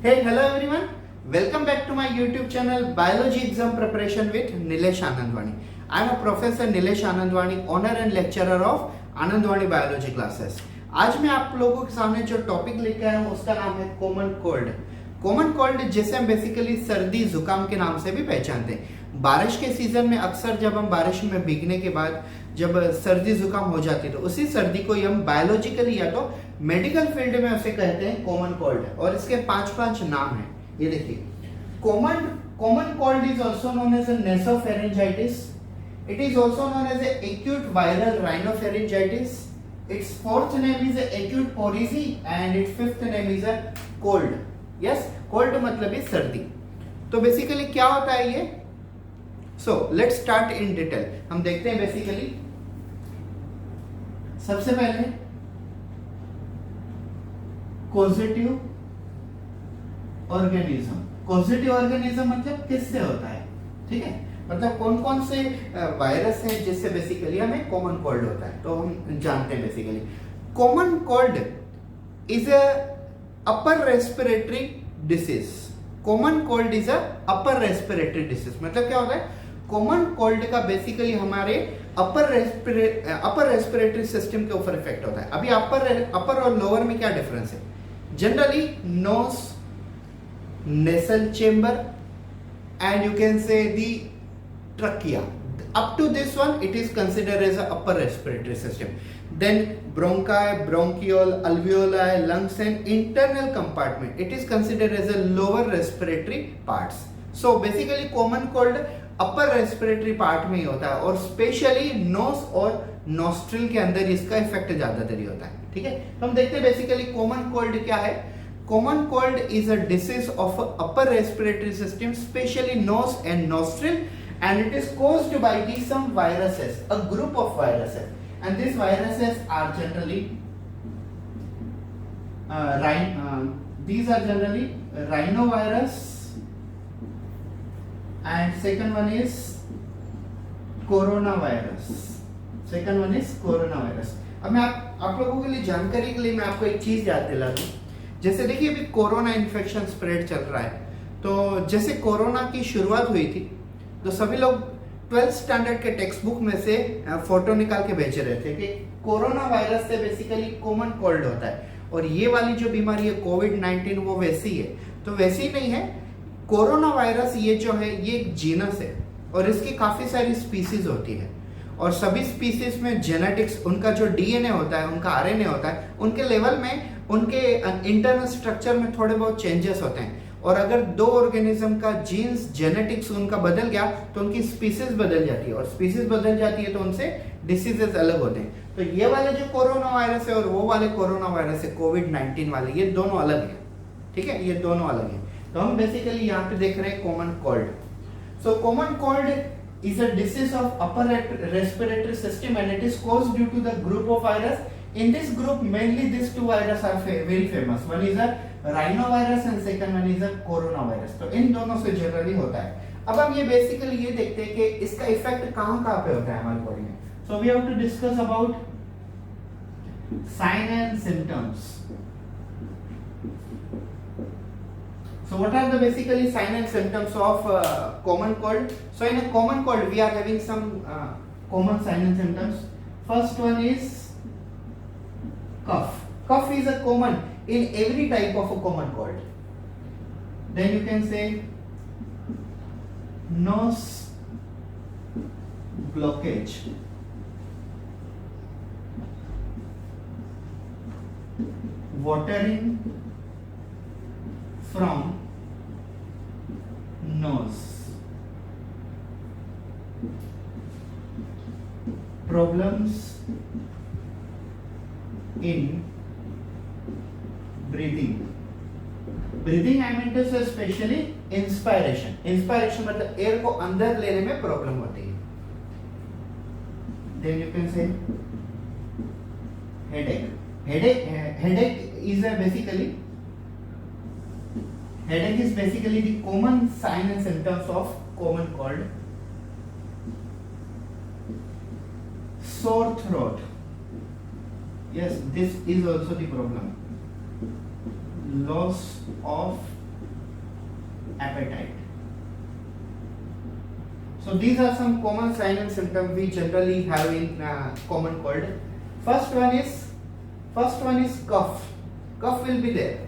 Hey, hello everyone. Welcome back to my YouTube channel Biology Exam Preparation with Nilesh Anandwani. I am a Professor Nilesh Anandwani, owner and lecturer of Anandwani Biology classes. आज मैं आप लोगों के सामने जो topic लेके आया हूँ उसका नाम है कॉमन कोल्ड। कॉमन कोल्ड जिसे हम बेसिकली सर्दी जुकाम के नाम से भी पहचानते हैं। बारिश के सीजन में अक्सर जब हम बारिश में भीगने के बाद जब सर्दी जुकाम हो जाती है तो उसी सर्दी को हम बायोलॉजिकली या तो मेडिकल फील्ड में उसे कहते हैं कॉमन कोल्ड और इसके पांच नाम हैं। ये देखिए, common cold is also known as nasopharyngitis, it is also known as acute viral rhinopharyngitis, its fourth name is acute porisy and its fifth name is a cold. Yes, cold मतलब है सर्दी। तो बेसिकली क्या होता है ये? So let's start in detail. हम देखते हैं बेसिकली सबसे पहले कॉजेटिव ऑर्गेनिज्म। कॉजेटिव ऑर्गेनिज्म मतलब किससे होता है, ठीक है, मतलब कौन कौन से वायरस हैं जिससे बेसिकली हमें कॉमन कोल्ड होता है। तो हम जानते हैं basically common cold is a upper respiratory disease. Common cold is a upper respiratory disease मतलब क्या होता है? कॉमन कोल्ड का बेसिकली हमारे अपर रेस्पिरेटरी सिस्टम के ऊपर इफेक्ट होता है। अभी अपर और लोअर में क्या डिफरेंस है? Generally nose, nasal chamber and you can say the trachea. Up to this one it is considered as a upper respiratory system. Then bronchi, bronchiole, alveoli, lungs and internal compartment it is considered as a lower respiratory parts. So basically common cold upper respiratory part में ही होता है और specially knows और nostril के अंदर इसका effect ज्यादातर ही होता है, ठीक है। तो हम देखते हैं बेसिकली कॉमन कोल्ड क्या है। Common cold is a disease of upper respiratory system, especially nose and nostril, and it is caused by some viruses, a group of viruses, and these viruses are generally these are generally rhinovirus, and second one is coronavirus. Second one is coronavirus. अब मैं आप लोगों के लिए जानकारी के लिए मैं आपको एक चीज याद दिला दूं। जैसे देखिए अभी कोरोना इन्फेक्शन स्प्रेड चल रहा है, तो जैसे कोरोना की शुरुआत हुई थी तो सभी लोग 12th स्टैंडर्ड के टेक्स्ट बुक में से फोटो निकाल के भेज रहे थे कि कोरोना वायरस से बेसिकली कॉमन कोल्ड होता है और ये वाली जो बीमारी है कोविड-19 वो वैसी है। तो वैसी नहीं है, कोरोना वायरस ये जो है ये एक जीनस है और इसकी काफी सारी स्पीसीज होती है और सभी स्पीसीज में जेनेटिक्स, उनका जो डीएनए होता है, उनका आरएनए होता है, उनके लेवल में उनके इंटरनल स्ट्रक्चर में थोड़े बहुत चेंजेस होते हैं और अगर दो ऑर्गेनिज्म का जीन्स जेनेटिक्स उनका बदल गया तो उनकी स्पीसीज बदल जाती है और स्पीसीज बदल जाती है तो उनसे डिसीजेस अलग होते हैं। तो ये वाले जो कोरोना वायरस है और वो वाले कोरोना वायरस है कोविड-19 वाले, ये दोनों अलग हैं, ठीक है, ये दोनों अलग हैं। तो हम बेसिकली यहाँ पे देख रहे हैं common cold. So common cold is a disease of upper respiratory system and it is caused due to the group of virus. In this group mainly these two viruses are very famous. One is a rhinovirus and second one is a coronavirus. तो इन दोनों से generally होता है। अब हम ये basically ये देखते हैं कि इसका इफेक्ट कहाँ कहाँ पे होता है हमारी बॉडी में। So we have to discuss about sign and symptoms. So what are the basically sign and symptoms of common cold? So in a common cold we are having some common sign and symptoms. First one is cough. Cough is a common in every type of a common cold. Then you can say nose blockage, watering from nose, problems in breathing. Breathing I mean to say especially inspiration. Inspiration मतलब air को अंदर लेने में problem होती है। Then you can say headache. Headache is basically the common sign and symptoms of common cold. Sore throat. Yes, this is also the problem. Loss of appetite. So these are some common signs and symptoms we generally have in common cold. First one is cough. Cough will be there.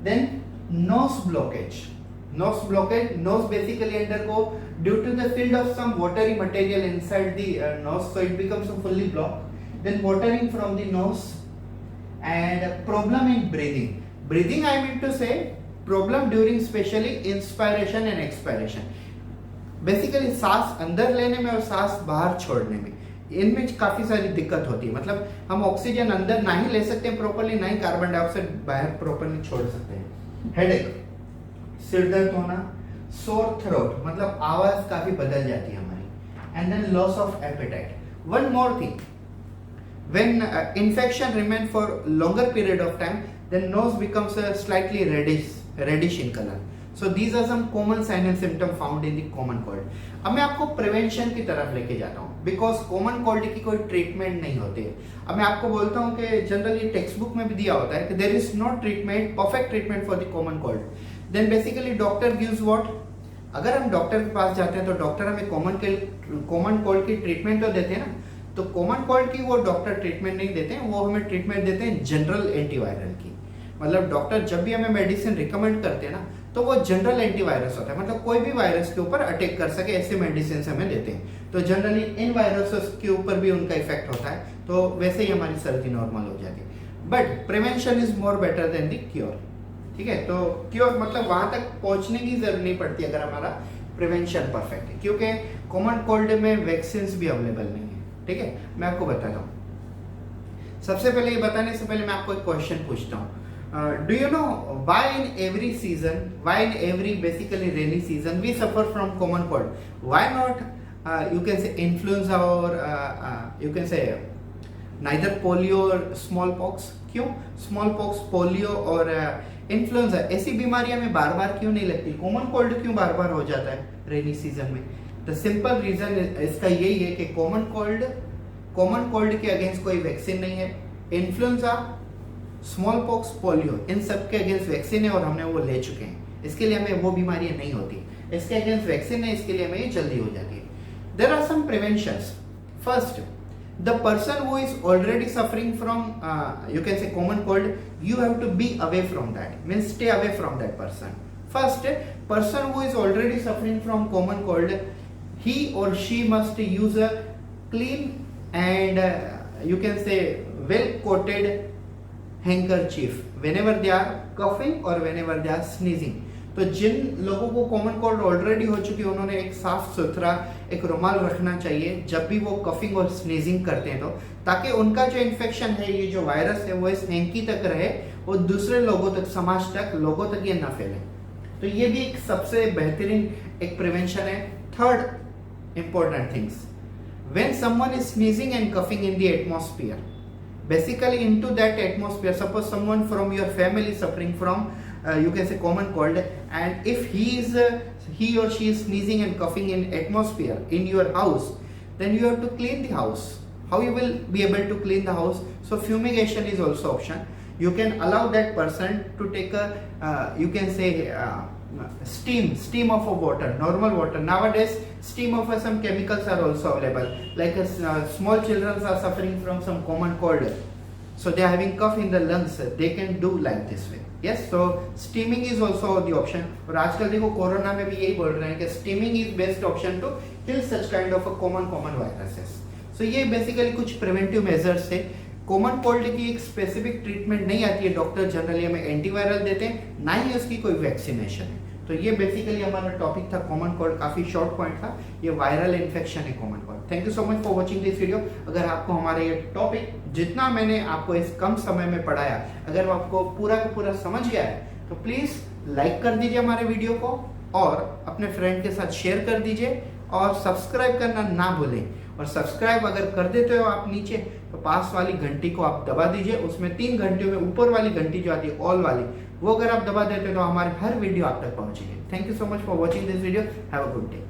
Then nose blockage. Nose basically undergo due to the field of some watery material inside the nose, so it becomes fully blocked. Then watering from the nose, and problem in breathing. Breathing, I mean to say problem during especially inspiration and expiration. Basically सांस अंदर लेने में और सांस बाहर छोड़ने में, इनमें काफी सारी दिक्कत होती है. मतलब हम ऑक्सीजन अंदर ना ही ले सकते हैं प्रॉपर्ली, ना ही कार्बन डाइऑक्साइड बाहर प्रॉपर्ली छोड़ सकते हैं. हेडेक, सिर दर्द होना, सोर थ्रोट मतलब आवाज काफी बदल जाती है हमारी. And then loss of appetite. One more thing, when infection remain for longer period of time, then nose becomes slightly reddish in color. So these are some common signs and symptoms found in the common cold. अब मैं आपको prevention की तरफ लेके जाता हूँ, because common cold की कोई ट्रीटमेंट नहीं होती है. अब मैं आपको बोलता हूँ कि जनरली टेक्स्ट बुक में भी दिया होता है कि there is no treatment, perfect treatment for the common cold. Then basically doctor gives what. अगर हम डॉक्टर के पास जाते हैं तो डॉक्टर हमें कॉमन कोल्ड की ट्रीटमेंट तो देते हैं ना, तो कॉमन कोल्ड की वो डॉक्टर ट्रीटमेंट नहीं देते हैं, वो हमें ट्रीटमेंट देते हैं जनरल एंटीवायरल की. मतलब डॉक्टर जब भी हमें मेडिसिन रिकमेंड करते हैं ना, तो वो जनरल एंटीवायरस होता है, मतलब कोई भी वायरस के ऊपर अटैक कर सके ऐसे मेडिसिन हमें देते हैं. तो जनरली इन वायरसेस के ऊपर भी उनका इफेक्ट होता है, तो वैसे ही हमारी सर्दी नॉर्मल हो जाती है. But prevention is more better than the cure. ठीक है, तो क्योर मतलब वहां तक पहुंचने की जरूरत नहीं पड़ती अगर हमारा प्रिवेंशन परफेक्ट है, क्योंकि कॉमन कोल्ड में वैक्सीन भी अवेलेबल नहीं है. ठीक है, मैं आपको बताता हूँ. सबसे पहले ये बताने से पहले मैं आपको एक क्वेश्चन पूछता हूँ. Do you know why in every season, why in every basically rainy season we suffer from common cold? Why not you can say influenza or you can say neither polio or smallpox? क्यों smallpox, polio और influenza ऐसी बीमारियां हमें बार बार क्यों नहीं लगती? Common cold क्यों बार बार हो जाता है रेनी सीजन में? द सिंपल रीजन इसका यही है कि कॉमन कोल्ड के अगेंस्ट कोई वैक्सीन नहीं है. इन्फ्लुएंजा, स्मॉल पॉक्स, पोलियो इन सब के अगेंस्ट वैक्सीन है और हमने वो ले चुके हैं, इसके लिए हमें वो बीमारियां नहीं होती. इसके अगेंस्ट वैक्सीन है, इसके लिए हमें ये जल्दी हो जाती है. There are some preventions. First, the person who is already suffering from you can say common cold, you have to be away from that, means stay away from that person. First, person who is already suffering from common cold, he or she must use a clean and you can say well coated handkerchief whenever they are coughing or whenever they are sneezing. तो जिन लोगों को common cold already हो चुकी है उन्होंने एक साफ सुथरा एक रुमाल रखना चाहिए जब भी वो कफिंग और स्नीजिंग करते हैं, तो ताकि उनका जो इन्फेक्शन है, ये जो वायरस है, वो इस हैंकी तक रहे और दूसरे लोगों तक, समाज तक, लोगों तक ये ना फैले. तो ये भी एक सबसे बेहतरीन एक प्रिवेंशन है. Third important things, when someone is sneezing and coughing in the atmosphere, basically into that atmosphere, suppose someone from your family suffering from you can say common cold, and if he or she is sneezing and coughing in atmosphere in your house, then you have to clean the house. How you will be able to clean the house? So fumigation is also option. You can allow that person to take a you can say steam of a water, normal water. Nowadays steam of some chemicals are also available, like small children are suffering from some common cold, so they are having cough in the lungs, they can do like this way. Yes, so steaming is also the option. और आजकल देखो corona में भी यही बोल रहे हैं कि steaming is best option to kill such kind of a common viruses. So ये बेसिकली कुछ प्रिवेंटिव मेजर्स थे. कॉमन कोल्ड की एक स्पेसिफिक ट्रीटमेंट नहीं आती है, डॉक्टर जनरली हमें एंटीवायरल देते हैं, ना ही उसकी कोई वैक्सीनेशन है. तो ये बेसिकली हमारा टॉपिक था कॉमन कोल्ड, काफी शॉर्ट पॉइंट था. ये वायरल इन्फेक्शन है common cold. Thank you so much for watching this video. अगर आपको हमारा ये टॉपिक जितना मैंने आपको इस कम समय में पढ़ाया, अगर वो आपको पूरा का पूरा समझ गया है, तो प्लीज लाइक कर दीजिए हमारे वीडियो को और अपने फ्रेंड के साथ शेयर कर दीजिए और सब्सक्राइब करना ना भूलें. और सब्सक्राइब अगर कर देते हो आप नीचे, तो पास वाली घंटी को आप दबा दीजिए. उसमें 3 घंटियों में ऊपर वाली घंटी जो आती है ऑल वाली, वो अगर आप दबा देते हो तो हमारे हर वीडियो आप तक पहुंचेगी. Thank you so much for watching this video. Have a good day.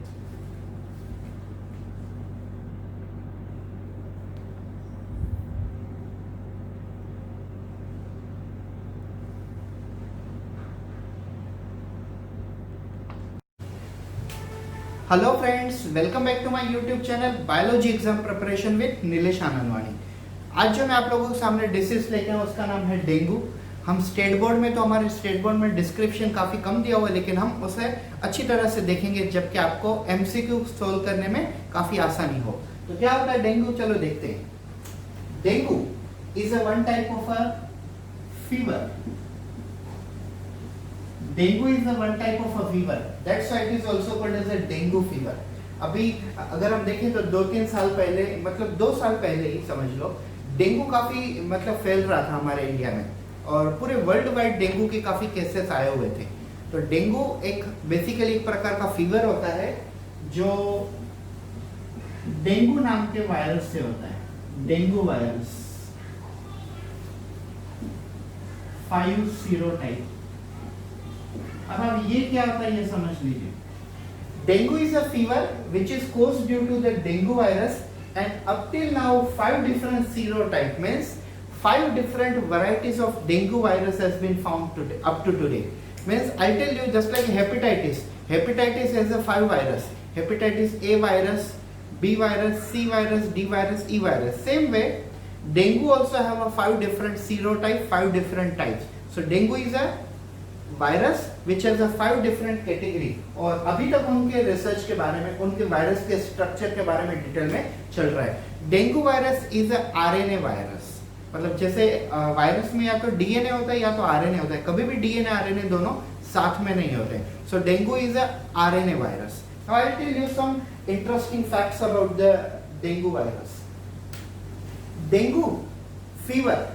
Hello friends, welcome back to my YouTube channel biology exam preparation with Nilesh Anandwani. आज जो मैं आप लोगों के सामने डिसीज लेके आया उसका नाम है डेंगू। हम स्टेट बोर्ड में तो हमारे स्टेट बोर्ड में डिस्क्रिप्शन काफ़ी कम दिया हुआ है, लेकिन हम उसे अच्छी तरह से देखेंगे जबकि आपको एमसीक्यू सोल्व करने में काफ़ी आसानी हो। तो क्या होता है डेंगू, चलो देखते हैं। Dengue is a one type of a fever. Dengue is a one type of a fever, that's why it is also called as a dengue fever. अभी अगर हम देखें तो 2-3 साल पहले, मतलब 2 साल पहले ही समझ लो, डेंगू काफी फैल रहा था हमारे इंडिया में और पूरे वर्ल्ड वाइड डेंगू के काफी केसेस आए हुए थे। तो डेंगू एक बेसिकली एक प्रकार का फीवर होता है जो डेंगू नाम के वायरस से होता है। Dengue virus 5 serotype. अब ये क्या होता है ये समझ लीजिए। Dengue is a fever which is caused due to the dengue virus, and up till now 5 different serotype, means 5 different varieties of dengue virus has been found today, up to today. Means I tell you, just like hepatitis has a 5 virus: hepatitis A virus, B virus, C virus, D virus, E virus. Same way dengue also have a 5 different serotype, 5 different types. So dengue is a virus which has a 5 different category, और अभी तक उनके research के बारे में, उनके virus के structure के बारे में डिटेल में चल रहा है। Dengue virus is a RNA virus, मतलब जैसे वायरस में या तो डीएनए होता है या तो आरएनए होता है, कभी भी डीएनए आरएनए दोनों साथ में नहीं होते। So dengue is a RNA virus. Now I will tell you some interesting facts about the dengue virus. Dengue fever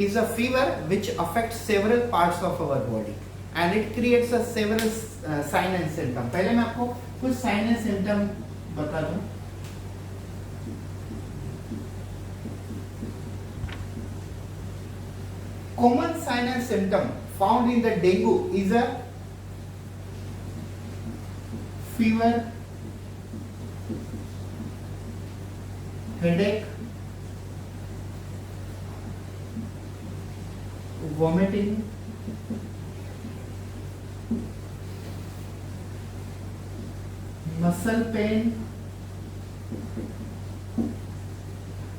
is a fever which affects several parts of our body and it creates a several sign and symptom. पहले मैं आपको कुछ sign and symptom बता दूं। Common sign and symptom found in the dengue is a fever, headache, vomiting, muscle pain,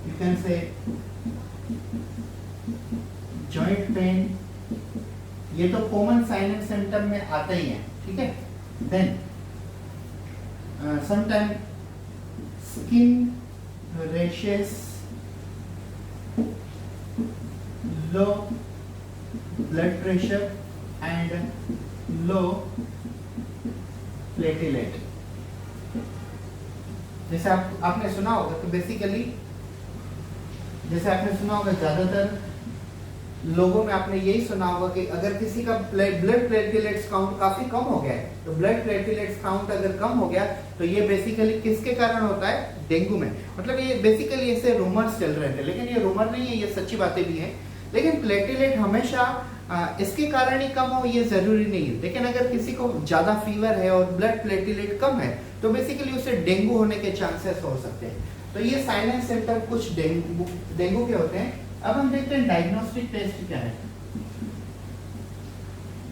you can say joint pain, ये तो common sign and symptom में आते ही हैं, ठीक है। Then sometime skin rashes, low blood pressure and low platelet। जैसे आपने सुना होगा कि बेसिकली जैसे आपने सुना होगा, ज्यादातर लोगों में आपने यही सुना होगा कि अगर किसी का ब्लड प्लेटलेट्स काउंट काफी कम हो गया है, तो ब्लड प्लेटलेट्स काउंट अगर कम हो गया तो ये बेसिकली किसके कारण होता है? डेंगू में। मतलब ये बेसिकली ऐसे रूमर्स चल रहे थे, लेकिन ये रूमर नहीं है, ये सच्ची बातें भी हैं। लेकिन प्लेटलेट हमेशा इसके कारण ही कम हो ये जरूरी नहीं है। लेकिन अगर किसी को ज्यादा फीवर है और ब्लड प्लेटलेट कम है तो बेसिकली उसे डेंगू होने के चांसेस हो सकते हैं। तो ये साइन एंड सिम्टम कुछ डेंगू के होते हैं। अब हम देखते हैं डायग्नोस्टिक टेस्ट क्या है।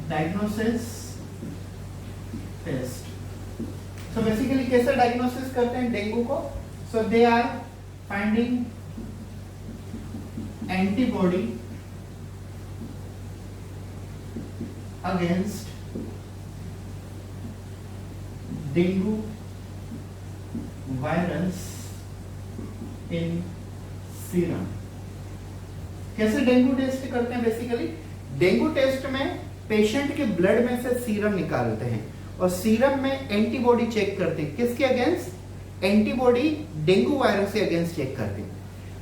Diagnosis test. सो बेसिकली कैसे डायग्नोसिस करते हैं डेंगू को? So they are finding antibody against dengue virus in serum। कैसे डेंगू टेस्ट करते हैं? बेसिकली डेंगू टेस्ट में पेशेंट के ब्लड में से सीरम निकालते हैं और सीरम में एंटीबॉडी चेक करते हैं। किसके अगेंस्ट? एंटीबॉडी डेंगू वायरस के अगेंस्ट चेक करते हैं।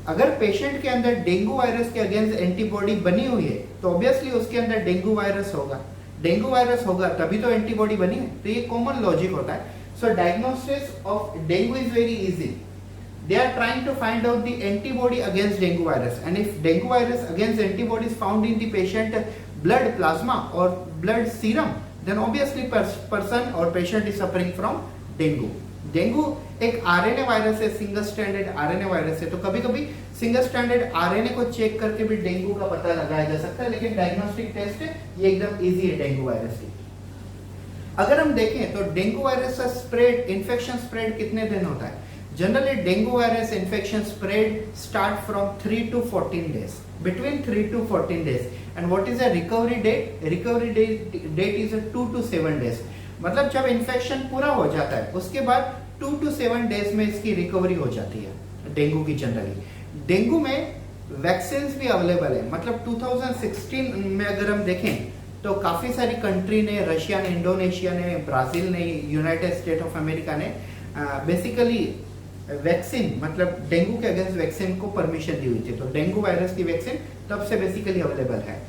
अगर पेशेंट के अंदर डेंगू वायरस के अगेंस्ट एंटीबॉडी बनी हुई है तो ऑब्वियसली उसके अंदर डेंगू वायरस होगा। डेंगू वायरस होगा तभी तो एंटीबॉडी बनी है। तो ये कॉमन लॉजिक होता है। So diagnosis of dengue is very easy. They are trying to find out the antibody against dengue virus, and if dengue virus against antibody is found in the patient blood plasma और blood serum, then obviously person और patient is suffering from dengue. Dengue एक RNA virus है, single stranded RNA virus है। तो कभी कभी single stranded RNA को check करके भी डेंगू का पता लगाया जा सकता है, लेकिन डायग्नोस्टिक टेस्ट ये एकदम इजी है डेंगू वायरस की। अगर हम देखें तो डेंगू वायरस का स्प्रेड, इन्फेक्शन स्प्रेड कितने दिन होता है? Generally dengue virus infection spread start from 3 to 14 days, between 3 to 14 days. And what is the recovery date? Recovery date is 2 to 7 days. मतलब जब इन्फेक्शन पूरा हो जाता है उसके बाद 2 to 7 days में इसकी रिकवरी हो जाती है डेंगू की। जनरली डेंगू में वैक्सीन भी अवेलेबल है। मतलब 2016 में अगर हम देखें तो काफ़ी सारी कंट्री ने, रशिया ने, इंडोनेशिया ने, ब्राज़ील ने, यूनाइटेड स्टेट ऑफ अमेरिका ने बेसिकली वैक्सीन, मतलब डेंगू के अगेंस्ट वैक्सीन को परमिशन दी हुई थी। तो डेंगू वायरस की वैक्सीन तब से बेसिकली अवेलेबल है।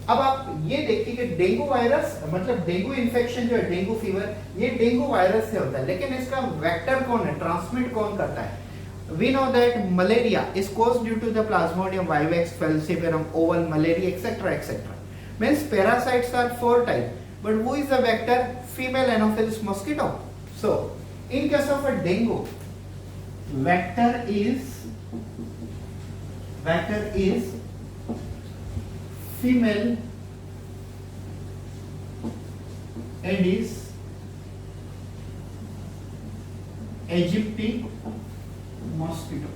अब आप ये देखिए कि डेंगू वायरस, मतलब डेंगू इन्फेक्शन जो है, डेंगू फीवर, ये डेंगू वायरस से होता है, लेकिन इसका वेक्टर कौन है, ट्रांसमिट कौन करता है? We know that malaria is caused due to the Plasmodium vivax, falciparum, oval, malaria, etc., etc. Means parasites are 4 types, but who is the vector? Female Anopheles mosquito. So, in case of a dengue, vector is female Aedes aegypti mosquito.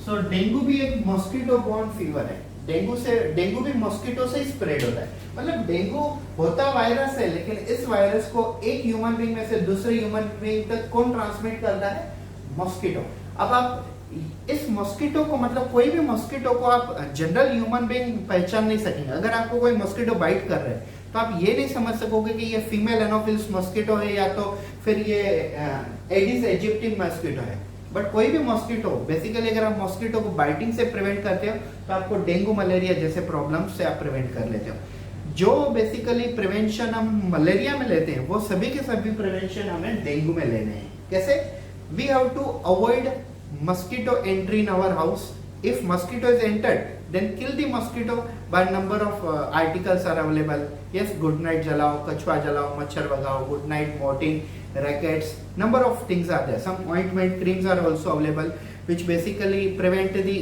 So dengue भी एक mosquito borne fever है। Dengue भी mosquito से ही spread होता है। मतलब dengue होता virus है, लेकिन इस वायरस को एक ह्यूमन बीइंग में से दूसरे ह्यूमन बीइंग तक कौन ट्रांसमिट करता है? मॉस्किटो। अब आप इस मॉस्किटो को, मतलब कोई भी मॉस्किटो को आप जनरल ह्यूमन बीइंग पहचान नहीं सकेंगे। अगर आपको कोई मॉस्किटो बाइट कर रहा है तो आप ये नहीं समझ सकोगे कि ये फीमेल एनोफिल्स मॉस्किटो है या तो फिर ये एडिस एजिप्टी मॉस्किटो है। बट कोई भी मॉस्किटो, बेसिकली अगर आप मॉस्किटो को बाइटिंग से प्रिवेंट करते हो तो आपको डेंगू, मलेरिया जैसे प्रॉब्लम्स से आप प्रिवेंट कर लेते हो। जो बेसिकली प्रिवेंशन हम मलेरिया में लेते हैं वो सभी के सभी प्रिवेंशन हमें डेंगू में लेने हैं। कैसे? We have to avoid mosquito entry in our house. If mosquito is entered, then kill the mosquito. By number of articles are available. Yes, good night जलाओ, कछुआ जलाओ, मच्छर भगाओ, good night, Mortein, rackets. Number of things are there. Some ointment creams are also available, which basically prevent the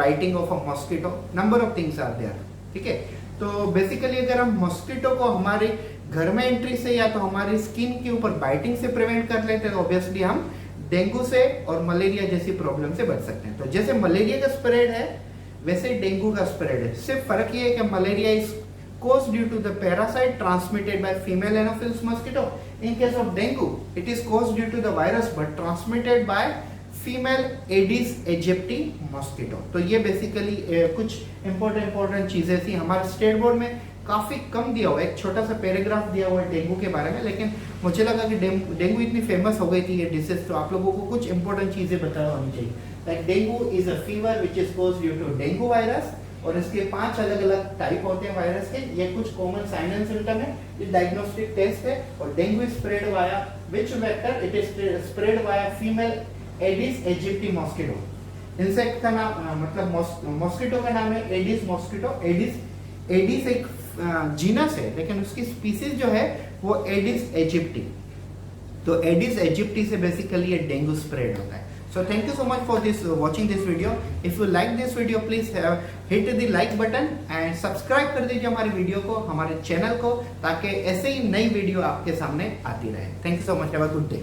biting of a mosquito. Number of things are there. ठीक है? तो basically अगर हम मॉस्किटो को हमारे घर में एंट्री से या तो हमारी स्किन के ऊपर बाइटिंग से प्रिवेंट कर लेते हैं तो ऑब्वियसली हम डेंगू से और मलेरिया जैसी प्रॉब्लम से बच सकते हैं। तो जैसे मलेरिया का स्प्रेड है वैसे डेंगू का स्प्रेड है। सिर्फ फर्क ये है कि malaria is caused due to the parasite transmitted by female Anopheles mosquito. In case of dengue, it is caused due to the virus but transmitted by female Aedes aegypti mosquito. तो ये basically कुछ important चीजें थी। हमारे state board में काफी कम दिया हुआ है, एक छोटा सा पैराग्राफ दिया हुआ है डेंगू के बारे में, लेकिन मुझे लगा कि डेंगू इतनी फेमस हो गई थी ये डिसीज, तो आप लोगों को कुछ इंपॉर्टेंट चीजें बताना होनी चाहिए। Like dengue is a fever which is caused due to dengue virus, और इसके 5 अलग अलग टाइप होते हैं वायरस के। ये कुछ कॉमन साइन एंड सिम्टम है, ये डायग्नोस्टिक टेस्ट है। और dengue is spread via which vector? It is spread via female Aedes aegypti mosquito. Insect का नाम मतलब मॉस्किटो का नाम है एडिस मॉस्किटो। एडिस एक जीनस है, लेकिन उसकी स्पीसीज जो है वो एडिस एजिप्टी। तो एडिस एजिप्टी से बेसिकली ये डेंगू स्प्रेड होता है। So thank you so much for watching this video. If you like this video, please hit the like button and subscribe कर दीजिए हमारी वीडियो को, हमारे चैनल को, ताकि ऐसे ही नई वीडियो आपके सामने आती रहे। Thank you so much. Have a good day.